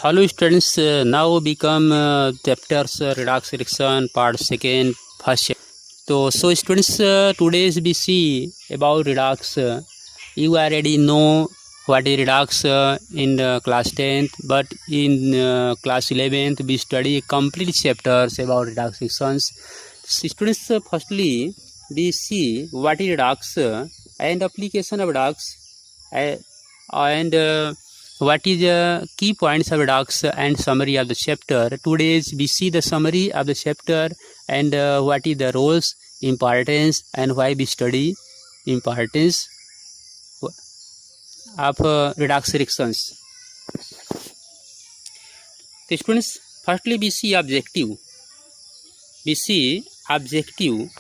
Hello students, now become chapters redox reaction part second first. So students, today's we see about redox. You already know what is redox in class 10th, but in class 11th we study complete chapters about redox reactions. So students, firstly we see what is redox and application of redox and what is the key points of redox and summary of the chapter. Today's we see the summary of the chapter and what is the roles, importance, and why we study importance of redox reactions. So students, firstly we see objective. We see objective.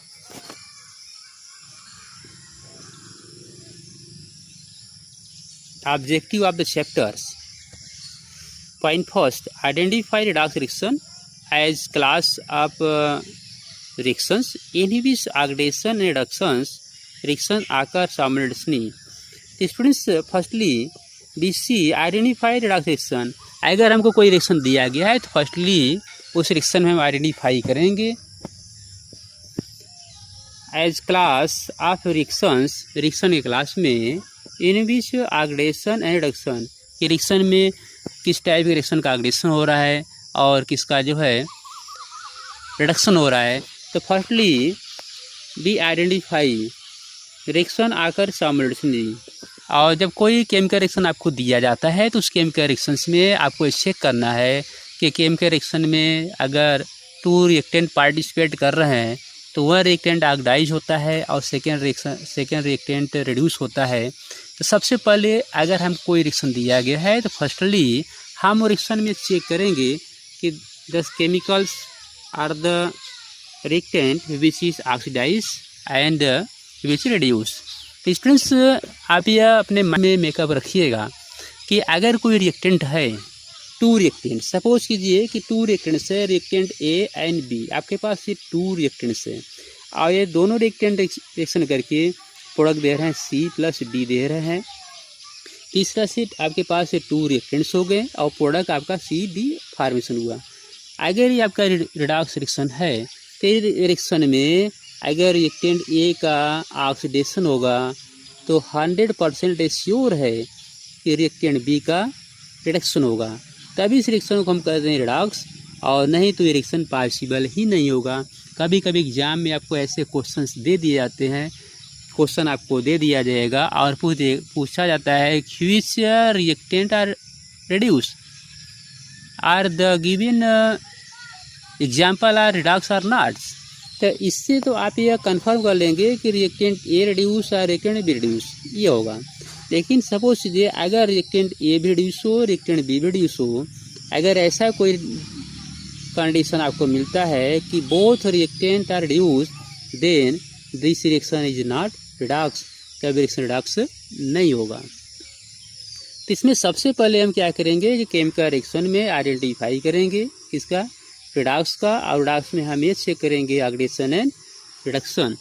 Objective of the chapters. Point first, identify redox reaction as class of reactions in which oxidation and reaction occur simultaneously. Students, firstly be see identify redox reaction. अगर हमको कोई reaction दिया गया है तो firstly उस reaction में हम आइडेंटिफाई करेंगे as class of reactions. Reaction के क्लास में in which oxidation and reduction, कि रिएक्शन में किस टाइप के रिएक्शन का ऑक्सीडेशन हो रहा है और किसका जो है रिडक्शन हो रहा है. तो फर्स्टली बी आइडेंटिफाई रिएक्शन आकर साइमल्टेनियसली. और जब कोई केमिकल रिएक्शन आपको दिया जाता है तो उस केमिकल रिएक्शंस में आपको चेक करना है कि केमिकल रिएक्शन में अगर 2 रिएक्टेंट पार्टिसिपेट कर रहे हैं तो वह रिएक्टेंट ऑक्सीडाइज होता है और सेकेंड रिएक्टेंट रिड्यूस होता है. तो सबसे पहले अगर हम कोई रिएक्शन दिया गया है तो फर्स्टली हम रिएक्शन में चेक करेंगे कि the chemicals are the reactant which is oxidise and which reduce. तो स्टूडेंट्स, आप यह अपने मन में मेकअप रखिएगा कि अगर कोई रिएक्टेंट है, 2 रिएक्टेंट, सपोज कीजिए कि 2 रिएक्टेंट्स है, रिएक्टेंट ए एंड बी. आपके पास ये 2 रिएक्टेंट्स है और ये दोनों रिएक्टेंट रिएक्शन करके प्रोडक्ट दे रहे हैं सी प्लस डी दे रहे हैं. तीसरा सेट आपके पास ये 2 रिएक्टेंट्स हो गए और प्रोडक्ट आपका सी डी फॉर्मेशन हुआ. अगर ये आपका रिडॉक्स रिएक्शन है तो रिएक्शन में अगर रिएक्टेंट ए का ऑक्सीडेशन होगा तो 100% श्योर है कि रिएक्टेंट बी का रिडक्शन होगा. तभी इस रिएक्शन को हम कहते हैं रिडॉक्स, और नहीं तो ये रिएक्शन पॉसिबल ही नहीं होगा. कभी कभी एग्जाम में आपको ऐसे क्वेश्चंस दे दिए जाते हैं, क्वेश्चन आपको दे दिया जाएगा और पूछा जाता है which reactant are reduce are the given example are redox or not. तो इससे तो आप यह कंफर्म कर लेंगे कि रिएक्टेंट ए रिड्यूस और रिएक्टेंट बी रिड्यूस ये होगा. लेकिन सपोज कीजिए अगर रिएक्टेंट ए भी रिड्यूस हो, रिएक्टेंट बी भी रिड्यूस हो, अगर ऐसा कोई कंडीशन आपको मिलता है कि both reactant are reduce, then this reaction is not redox. तब रिएक्शन रिडॉक्स नहीं होगा. तो इसमें सबसे पहले हम क्या करेंगे कि केमिकल रिएक्शन में आइडेंटिफाई करेंगे किसका, रिडॉक्स का, और रिडॉक्स में हम ये चेक करेंगे ऑक्सीडेशन एंड रिडक्शन.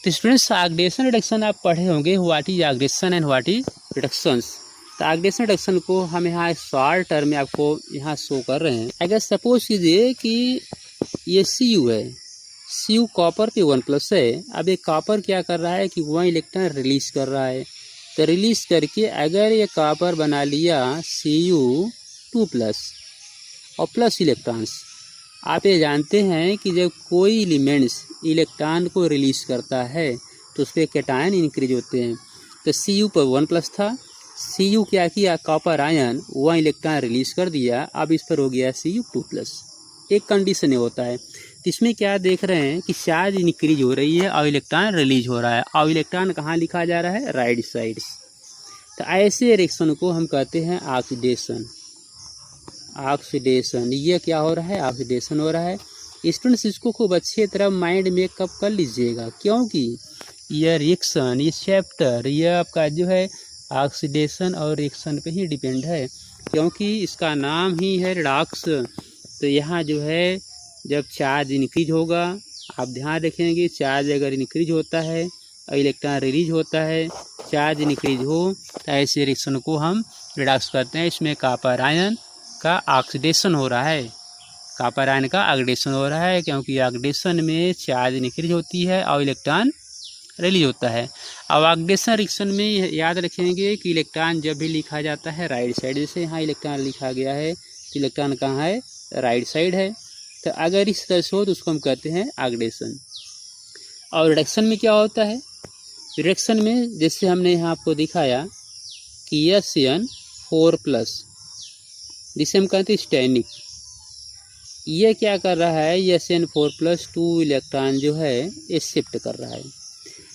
तो स्टूडेंट्स, ऑक्सीडेशन रिडक्शन आप पढ़े होंगे, what is oxidation and what is reductions. तो ऑक्सीडेशन रिडक्शन को हम यहाँ शॉर्ट टर्म में आपको यहाँ शो कर रहे हैं. अगर सपोज कीजिए कि ये Cu है, Cu कॉपर पे 1+ है. अब ये कॉपर क्या कर रहा है कि 1 इलेक्ट्रॉन रिलीज कर रहा है. तो रिलीज करके अगर ये कॉपर बना लिया Cu2+ और प्लस इलेक्ट्रॉन्स. आप ये जानते हैं कि जब कोई एलिमेंट्स इलेक्ट्रॉन को रिलीज करता है तो उस पर कैटायन इंक्रीज होते हैं. तो Cu पर 1+ था, Cu क्या किया, कॉपर आयन 1 इलेक्ट्रॉन रिलीज कर दिया, अब इस पर हो गया Cu2+. एक कंडीशन ये होता है. तो इसमें क्या देख रहे हैं कि चार्ज इंक्रीज हो रही है और इलेक्ट्रॉन रिलीज हो रहा है, और इलेक्ट्रॉन कहाँ लिखा जा रहा है, राइट साइड. तो ऐसे रिएक्शन को हम कहते हैं ऑक्सीडेशन. ऑक्सीडेशन, ये क्या हो रहा है, ऑक्सीडेशन हो रहा है. स्टूडेंट्स, इसको खूब अच्छे तरह माइंड में कब कर लीजिएगा, क्योंकि यह रिएक्शन, ये चैप्टर, यह आपका जो है ऑक्सीडेशन और रिएक्शन पे ही डिपेंड है, क्योंकि इसका नाम ही है रिडॉक्स. तो यहाँ जो है जब चार्ज इंक्रीज होगा, आप ध्यान रखेंगे, चार्ज अगर इंक्रीज होता है और इलेक्ट्रॉन रिलीज होता है, चार्ज इंक्रीज हो तो ऐसे रिएक्शन को हम रिडॉक्स करते हैं. इसमें कॉपर आयन का ऑक्सीडेशन हो रहा है, कॉपर आयन का ऑक्सीडेशन हो रहा है, क्योंकि ऑक्सीडेशन में चार्ज इंक्रीज होती है और इलेक्ट्रॉन रिलीज होता है। अब ऑक्सीडेशन रिएक्शन में याद रखेंगे कि इलेक्ट्रॉन जब भी लिखा जाता है राइट साइड, जैसे यहाँ इलेक्ट्रॉन लिखा गया है तो इलेक्ट्रॉन कहाँ है, राइट साइड है। तो अगर इस तरह से हो तो उसको हम कहते हैं ऑक्सीडेशन। और रिडक्शन में क्या होता है, रिडक्शन में जैसे हमने यहाँ आपको दिखाया कि SN4+, जिसे हम कहते हैं स्टैनिक, ये क्या कर रहा है, SN4+ 2 इलेक्ट्रॉन जो है ये शिफ्ट कर रहा है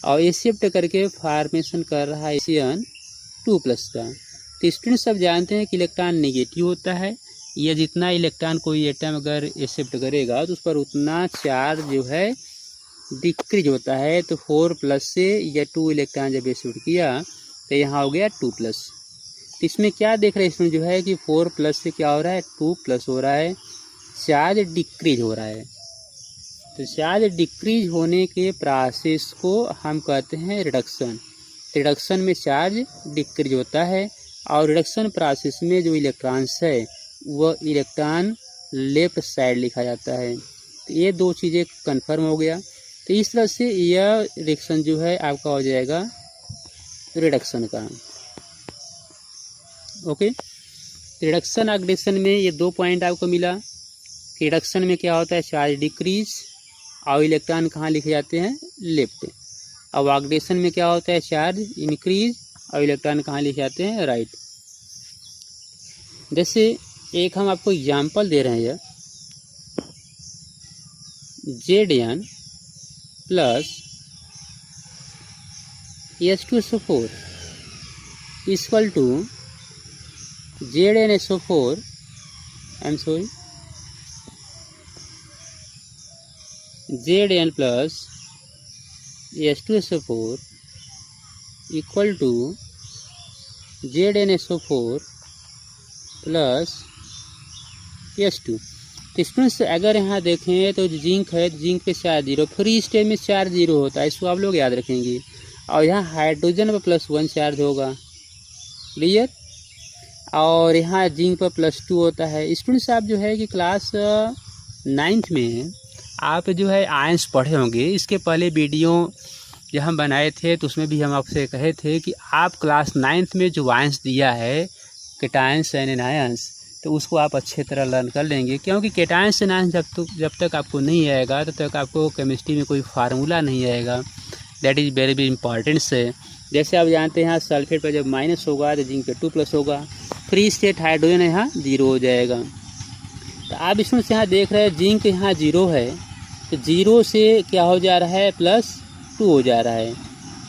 और ये शिफ्ट करके फॉर्मेशन कर रहा है SN2+ का। तो स्टूडेंट सब जानते हैं कि इलेक्ट्रॉन नेगेटिव होता है, यह जितना इलेक्ट्रॉन कोई एटम अगर शिफ्ट करेगा तो उस पर उतना चार्ज जो है डिक्रीज होता है। तो 4+ से या 2 इलेक्ट्रॉन जब शिफ्ट किया तो यहाँ हो गया 2+। तो इसमें क्या देख रहे हैं इसमें जो है कि 4+ से क्या हो रहा है, 2+ हो रहा है, चार्ज डिक्रीज हो रहा है। तो चार्ज डिक्रीज होने के प्रोसेस को हम कहते हैं रिडक्शन। रिडक्शन में चार्ज डिक्रीज होता है और रिडक्शन प्रोसेस में जो इलेक्ट्रॉन्स है वह इलेक्ट्रॉन लेफ्ट साइड लिखा जाता है। तो ये दो चीज़ें कंफर्म हो गया। तो इस तरह से यह रिएक्शन जो है आपका हो जाएगा रिडक्शन का। ओके, रिडक्शन ऑक्सीडेशन में ये 2 पॉइंट आपको मिला। रिडक्शन में क्या होता है, चार्ज डिक्रीज और इलेक्ट्रॉन कहाँ लिखे जाते हैं, लेफ्ट। अब ऑक्सीडेशन में क्या होता है, चार्ज इंक्रीज और इलेक्ट्रॉन कहाँ लिखे जाते हैं, राइट। जैसे एक हम आपको एग्जांपल दे रहे हैं, Zn plus H2SO4 equal to ZnSO4, Zn plus H2SO4 equal to ZnSO4 plus H2। तो स्टूडेंट्स अगर यहाँ देखें तो जिंक है, जिंक पे चार्ज 0, फ्री स्टेट में चार्ज 0 होता है, इसको आप लोग याद रखेंगे। और यहाँ हाइड्रोजन पर +1 चार्ज होगा, क्लियर। और यहाँ जिंक पर +2 होता है। स्टूडेंट्स आप जो है कि क्लास 9th में आप जो है आयंस पढ़े होंगे। इसके पहले वीडियो जब हम बनाए थे तो उसमें भी हम आपसे कहे थे कि आप क्लास 9th में जो आयंस दिया है, केटायंस एंड एनायंस, तो उसको आप अच्छे तरह लर्न कर लेंगे, क्योंकि केटायंस एनायंस जब तक आपको नहीं आएगा तब तक आपको केमिस्ट्री में कोई फार्मूला नहीं आएगा। That is very very important है। जैसे आप जानते हैं यहाँ सल्फेट पर जब माइनस होगा तो जिंक पे 2+ होगा, फ्री स्टेट हाइड्रोजन यहाँ 0 हो जाएगा। तो आप इसमें से यहाँ देख रहे हैं जिंक यहाँ 0 है, तो 0 से क्या हो जा रहा है, +2 हो जा रहा है।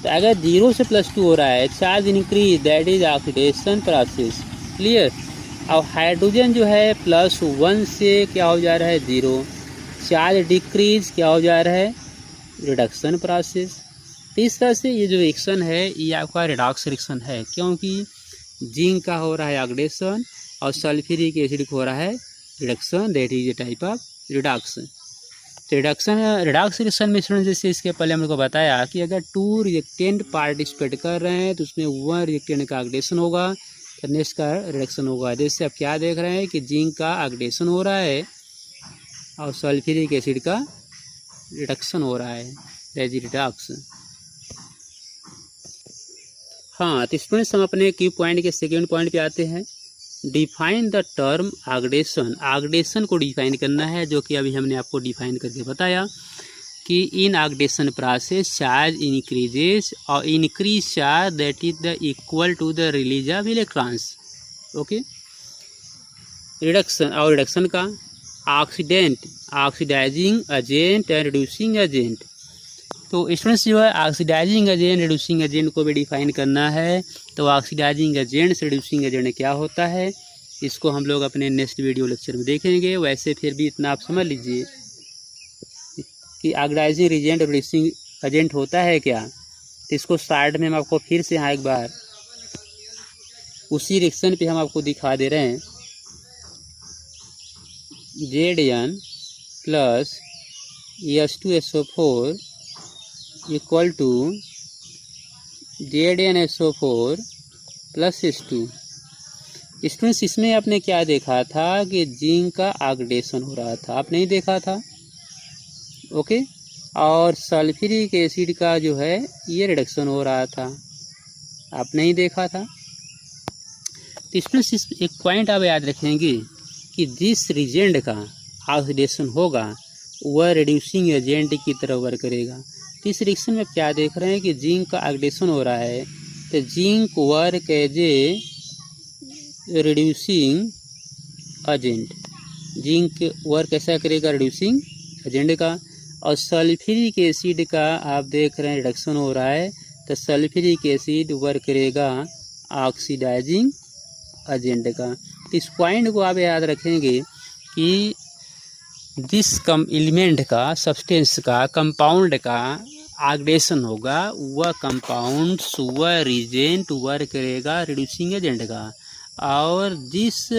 तो अगर 0 से +2 हो रहा है, charge increase, that is oxidation process, clear. और हाइड्रोजन जो है +1 से क्या हो जा रहा है, 0, चार्ज डिक्रीज, क्या हो जा रहा है, रिडक्शन प्रोसेस। तो इस तरह से ये जो रिएक्शन है ये आपका रिडॉक्स रिएक्शन है, क्योंकि जिंक का हो रहा है ऑक्सीडेशन और सल्फ्यूरिक एसिड हो रहा है reduction, that is a type of redox. Redox reaction में स्टूडेंट जैसे इसके पहले हम लोग को बताया कि अगर 2 रिएक्टेंट पार्टिसिपेट कर रहे हैं तो उसमें 1 रिएक्टेंट का ऑक्सीडेशन होगा, तो नेक्स्ट का रिडक्शन होगा। जैसे आप क्या देख रहे हैं कि जिंक का ऑक्सीडेशन हो रहा है और सल्फ्यूरिक एसिड का रिडक्शन हो रहा है, दैट इज रिडॉक्स। हाँ, तो स्टूडेंट्स हम अपने की पॉइंट के सेकेंड पॉइंट पे आते हैं। Define the term oxidation. Oxidation को डिफाइन करना है, जो कि अभी हमने आपको डिफाइन करके बताया कि in oxidation process charge increases और increase charge that is the equal to the release of electrons. Okay, reduction और रिडक्शन का oxidant, oxidizing agent and reducing agent. तो स्टूडेंट्स जो है ऑक्सीडाइजिंग एजेंट, रिड्यूसिंग एजेंट को भी डिफाइन करना है। तो ऑक्सीडाइजिंग एजेंट से रिड्यूसिंग एजेंट क्या होता है, इसको हम लोग अपने नेक्स्ट वीडियो लेक्चर में देखेंगे। वैसे फिर भी इतना आप समझ लीजिए कि ऑक्सीडाइजिंग एजेंट और रिड्यूसिंग एजेंट होता है क्या। तो इसको साइड में हम आपको फिर से यहाँ एक बार उसी रिएक्शन पे हम आपको दिखा दे रहे हैं। Zn plus H2SO4 equal to ZnSO4 plus H2। Students इसमें आपने क्या देखा था कि जिंक का ऑक्सीडेशन हो रहा था, आपने ही देखा था, ओके। और सल्फ्यूरिक एसिड का जो है ये रिडक्शन हो रहा था, आपने ही देखा था। तो स्टूडेंट्स एक पॉइंट आप याद रखेंगे कि जिस रिजेंट का ऑक्सीडेशन होगा वह रिड्यूसिंग एजेंट की तरह वर्क करेगा। तो इस रिएक्शन में क्या देख रहे हैं कि जिंक का ऑक्सीडेशन हो रहा है, तो zinc work as a reducing agent, zinc work ऐसा करेगा रिड्यूसिंग एजेंट का। और सल्फ्यूरिक एसिड का आप देख रहे हैं रिडक्शन हो रहा है, तो सल्फ्यूरिक एसिड वर्क करेगा ऑक्सीडाइजिंग एजेंट का। इस पॉइंट को आप याद रखेंगे कि जिस एलिमेंट का, सब्सटेंस का, कंपाउंड का ऑक्सीडेशन होगा वह कंपाउंड्स, वह रिजेंट वर्क करेगा रिड्यूसिंग एजेंट का, और जिस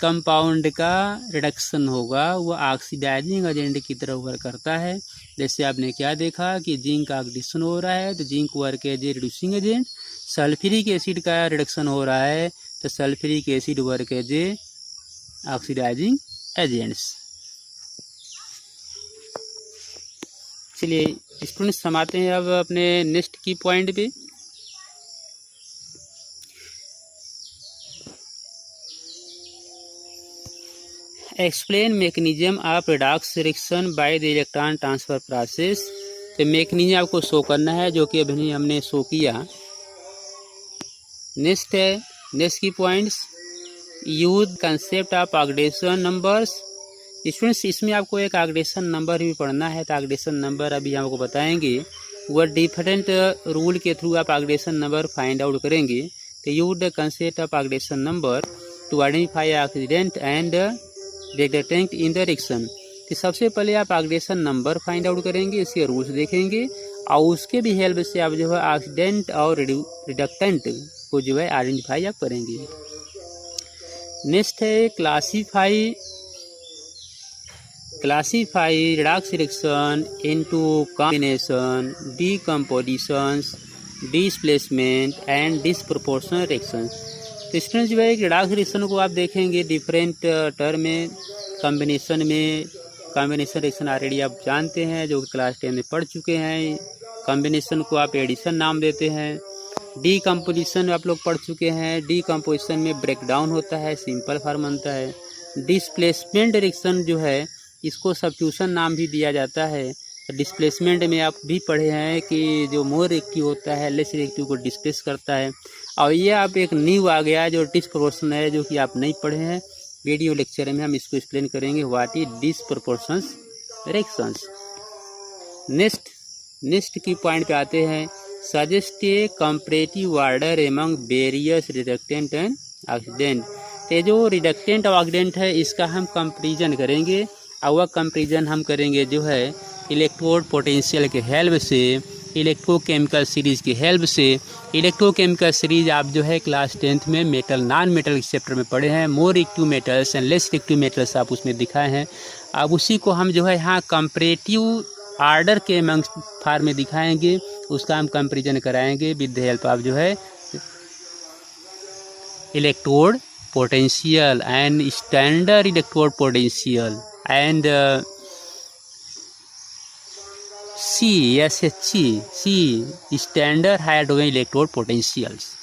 कंपाउंड का रिडक्शन होगा वह ऑक्सीडाइजिंग एजेंट की तरह वर्क करता है। जैसे आपने क्या देखा कि जिंक का ऑक्सीडेशन हो रहा है तो zinc work as a reducing agent, sulphuric acid का रिडक्शन हो रहा है तो sulphuric acid work as a oxidising agents. चलिए स्टूडेंट्स हम आते हैं अब अपने नेक्स्ट की पॉइंट पे। Explain mechanism of redox reaction by the electron transfer process. तो मैकेनिज्म आपको शो करना है जो कि अभी हमने शो किया। नेक्स्ट है, नेक्स्ट की points, use concept of oxidation numbers. Students इसमें आपको एक ऑक्सीडेशन नंबर भी पढ़ना है, तो ऑक्सीडेशन नंबर अभी आपको बताएंगे, वह डिफरेंट रूल के थ्रू आप ऑक्सीडेशन नंबर फाइंड आउट करेंगे। तो use the concept of oxidation number two identify oxidant and reductant in the reaction. तो सबसे पहले आप ऑक्सीडेशन नंबर फाइंड आउट करेंगे, इसके रूल्स देखेंगे और उसके भी हेल्प से आप जो है ऑक्सीडेंट और रिडक्टेंट को जो है आइडेंटिफाई आप करेंगे। नेक्स्ट है classify redox reaction into combination, decompositions, displacement and disproportional reaction. तो स्टूडेंट्स जो है रेडॉक्स रिएक्शन को आप देखेंगे डिफरेंट टर्म में, कॉम्बिनेशन में, कॉम्बिनेशन रिएक्शन ऑलरेडी आप जानते हैं जो कि क्लास 10 में पढ़ चुके हैं। कॉम्बिनेशन को आप एडिशन नाम देते हैं। डीकम्पोजिशन आप लोग पढ़ चुके हैं, डीकम्पोजिशन में ब्रेकडाउन होता है, सिंपल फॉर्म बनता है। डिस्प्लेसमेंट रिएक्शन जो है इसको सब्स्टिट्यूशन नाम भी दिया जाता है। तो डिस्प्लेसमेंट में आप भी पढ़े हैं कि जो मोर रिएक्टिव होता है लेस रिएक्टिव को डिस्प्लेस करता है। और ये आप एक न्यू आ गया जो डिसप्रोपोर्शन है, जो कि आप नहीं पढ़े हैं, वीडियो लेक्चर में हम इसको एक्सप्लेन करेंगे व्हाट इज डिसप्रोपोर्शनस रिएक्शंस। नेक्स्ट की पॉइंट पे आते हैं, suggest A comparative order among various reductant and oxidant. तो जो रिडक्टेंट और ऑक्सीडेंट है इसका हम कंपैरिजन करेंगे, और वह कंपैरिजन हम करेंगे जो है इलेक्ट्रोड पोटेंशियल के हेल्प से, इलेक्ट्रोकेमिकल सीरीज की हेल्प से। इलेक्ट्रोकेमिकल सीरीज आप जो है क्लास 10th में मेटल नॉन मेटल चैप्टर में पढ़े हैं, more reactive metals and less reactive metals आप उसमें दिखाए हैं। अब उसी को हम जो है यहाँ कंपैरेटिव ऑर्डर के फॉर्म में दिखाएंगे, उसका हम कंपैरिजन कराएंगे विद द हेल्प ऑफ जो है electrode potential and standard electrode potential and see standard hydrogen electrode potentials.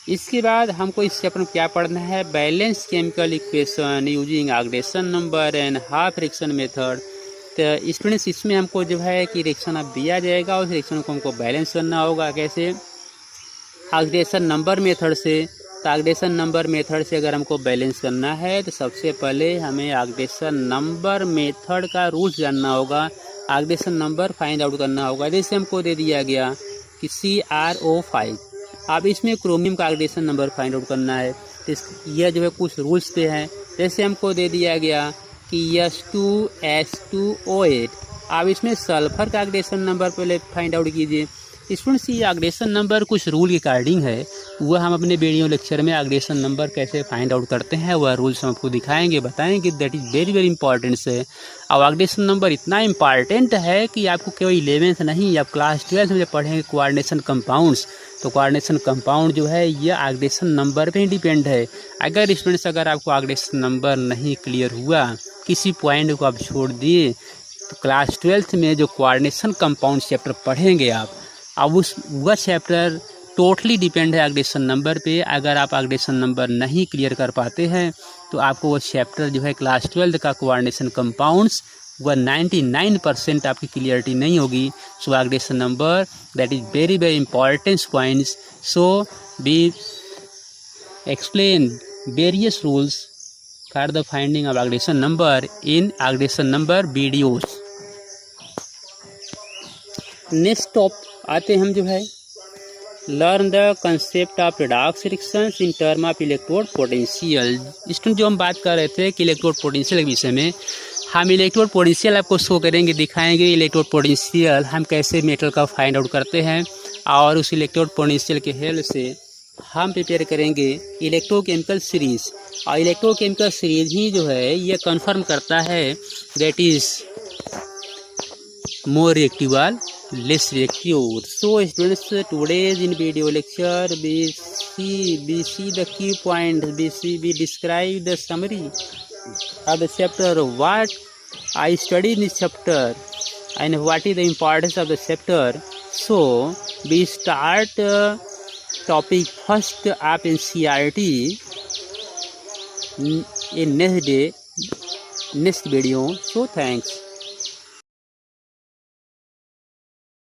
इसके बाद हमको इस चैप्टर में क्या पढ़ना है, balance chemical equation using oxidation number and half reaction method. तो स्टूडेंट्स इसमें हमको जो है कि रिएक्शन अब दिया जाएगा, उस रिएक्शन को हमको बैलेंस करना होगा। कैसे? ऑक्सीडेशन नंबर मेथड से। तो ऑक्सीडेशन नंबर मेथड से अगर हमको बैलेंस करना है तो सबसे पहले हमें ऑक्सीडेशन नंबर मेथड का रूल्स जानना होगा, ऑक्सीडेशन नंबर फाइंड आउट करना होगा। जैसे हमको दे दिया गया कि CrO5, अब इसमें क्रोमियम का ऑक्सीडेशन नंबर फाइंड आउट करना है, तो यह जो है कुछ रूल्स पे हैं। जैसे हमको दे दिया गया कि S2S2O8, अब इसमें सल्फर का ऑक्सीडेशन नंबर पहले फाइंड आउट कीजिए। स्टूडेंट्स ये ऑक्सीडेशन नंबर कुछ रूल के अकॉर्डिंग है, वह हम अपने वीडियो लेक्चर में ऑक्सीडेशन नंबर कैसे फाइंड आउट करते हैं वह रूल्स हम आपको दिखाएंगे, बताएंगे। That is very very important है। और ऑक्सीडेशन नंबर इतना इंपॉर्टेंट है कि आपको केवल 11th नहीं, आप क्लास 12 में जब पढ़ेंगे कोऑर्डिनेशन कंपाउंड्स, तो कोऑर्डिनेशन कंपाउंड जो है ये ऑक्सीडेशन नंबर पे ही डिपेंड है। अगर स्टूडेंट्स अगर आपको ऑक्सीडेशन नंबर नहीं क्लियर हुआ, किसी पॉइंट को आप छोड़ दिए, तो क्लास 12th में जो कोऑर्डिनेशन कंपाउंड चैप्टर पढ़ेंगे आप, अब वह चैप्टर टोटली डिपेंड है ऑक्सीडेशन नंबर पे। अगर आप ऑक्सीडेशन नंबर नहीं क्लियर कर पाते हैं तो आपको वो चैप्टर जो है क्लास 12th का कोऑर्डिनेशन कंपाउंड्स वह 99% आपकी क्लियरिटी नहीं होगी। So oxidation number that is very very important points. So we explain various rules for the finding of oxidation number in oxidation number videos. Next top आते हम जो है learn the concept of redox reactions in term of electrode potential. Student जो हम बात कर रहे थे कि इलेक्ट्रोड पोटेंशियल के विषय में, हम इलेक्ट्रोड पोटेंशियल आपको शो करेंगे, दिखाएंगे इलेक्ट्रोड पोटेंशियल हम कैसे मेटल का फाइंड आउट करते हैं, और उस इलेक्ट्रोड पोटेंशियल के हेल्प से हम प्रिपेयर करेंगे इलेक्ट्रोकेमिकल सीरीज। और इलेक्ट्रोकेमिकल सीरीज ही जो है ये कन्फर्म करता है that is more reactive or less reactive. So students, today's in video lecture we see the key points, we describe the summary of the chapter, what I studied in this chapter and what is the importance of the chapter. So we start topic first of NCERT in next day, next video. So thanks.